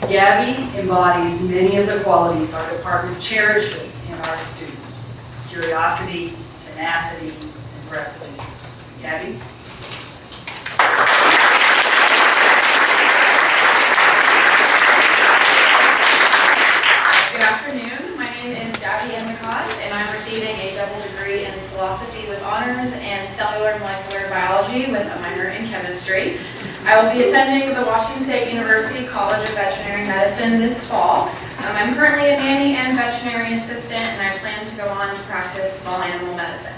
Gabby embodies many of the qualities our department cherishes in our students: curiosity, tenacity, and breadth of interest. Gabby? Good afternoon. My name is Gabrielle Endicott, and I'm receiving a double degree in philosophy with honors and cellular molecular biology with a minor in chemistry. I will be attending the Washington State University College of Veterinary Medicine this fall. I'm currently a nanny and veterinary assistant, and I plan to go on to practice small animal medicine.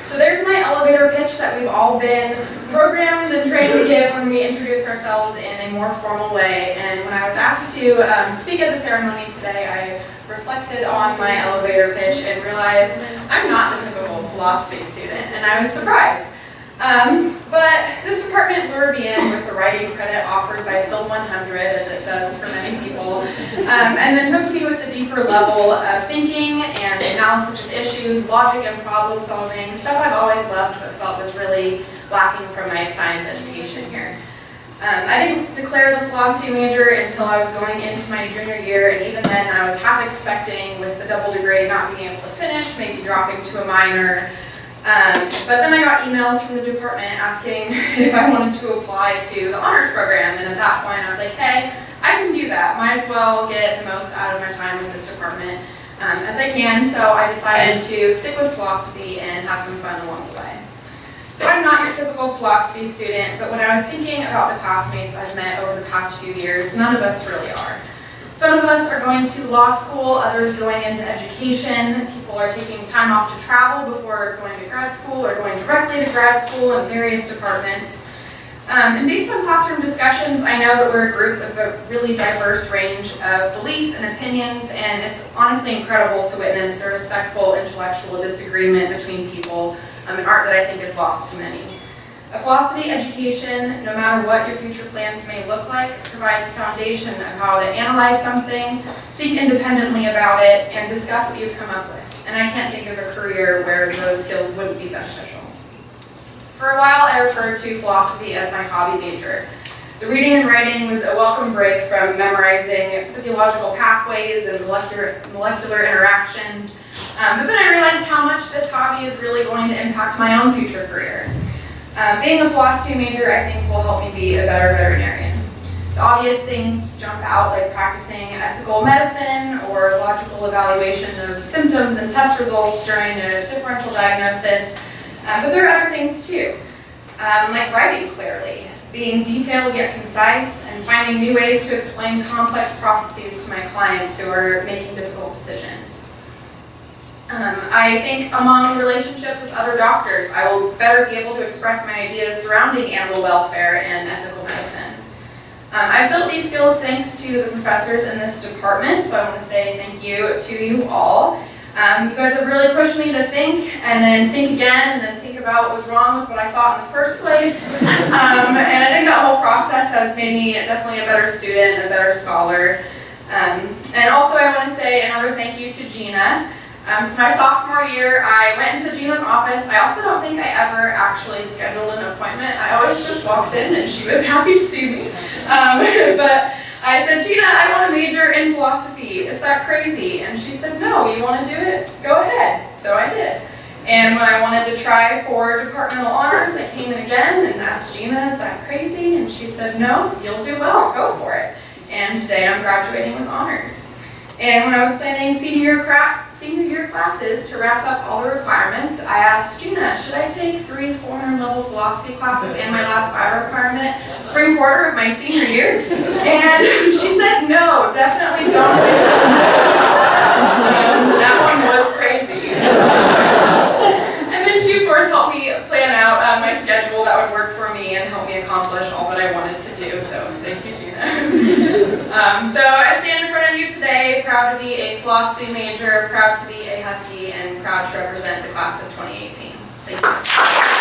So there's my elevator pitch that we've all been programmed and trained to give when we introduce ourselves in a more formal way. And when I was asked to speak at the ceremony today, I reflected on my elevator pitch and realized I'm not the typical philosophy student, and I was surprised. But this department lured me in with the writing credit offered by Phil 100, as it does for many people, and then hooked me with a deeper level of thinking and analysis of issues, logic and problem solving, stuff I've always loved but felt was really lacking from my science education here. I didn't declare the philosophy major until I was going into my junior year, and even then I was half expecting, with the double degree, not being able to finish, maybe dropping to a minor. But then I got emails from the department asking if I wanted to apply to the honors program, and at that point I was like, hey, I can do that. Might as well get the most out of my time with this department as I can, so I decided to stick with philosophy and have some fun along the way. So I'm not your typical philosophy student, but when I was thinking about the classmates I've met over the past few years, none of us really are. Some of us are going to law school, others going into education. People are taking time off to travel before going to grad school or going directly to grad school in various departments. And based on classroom discussions, I know that we're a group with a really diverse range of beliefs and opinions, and it's honestly incredible to witness the respectful intellectual disagreement between people, an art that I think is lost to many. A philosophy education, no matter what your future plans may look like, provides a foundation of how to analyze something, think independently about it, and discuss what you've come up with. And I can't think of a career where those skills wouldn't be beneficial. For a while, I referred to philosophy as my hobby major. The reading and writing was a welcome break from memorizing physiological pathways and molecular interactions. But then I realized how much this hobby is really going to impact my own future career. Being a philosophy major, I think, will help me be a better veterinarian. The obvious things jump out, like practicing ethical medicine or logical evaluation of symptoms and test results during a differential diagnosis. But there are other things too, like writing clearly, being detailed yet concise, and finding new ways to explain complex processes to my clients who are making difficult decisions. I think among relationships with other doctors, I will better be able to express my ideas surrounding animal welfare and ethical medicine. I've built these skills thanks to the professors in this department, so I want to say thank you to you all. You guys have really pushed me to think, and then think again, and then think about what was wrong with what I thought in the first place. And I think that whole process has made me definitely a better student, a better scholar. And also I want to say another thank you to Gina. So my sophomore year, I went into Gina's office. I also don't think I ever actually scheduled an appointment. I always just walked in and she was happy to see me. But I said, Gina, I want to major in philosophy. Is that crazy? And she said, no, you want to do it? Go ahead. So I did. And when I wanted to try for departmental honors, I came in again and asked Gina, is that crazy? And she said, no, you'll do well. Go for it. And today I'm graduating with honors. And when I was planning senior year classes to wrap up all the requirements, I asked Gina, should I take 3 400-level philosophy classes and my last bio requirement spring quarter of my senior year? And she said, no, definitely don't do that. That one was crazy. And then she, of course, helped me plan out my schedule that would work for me and help me accomplish all that I wanted to do. So thank you, Gina. So I stand in front of you today, proud to be a philosophy major, proud to be a Husky, and proud to represent the class of 2018. Thank you.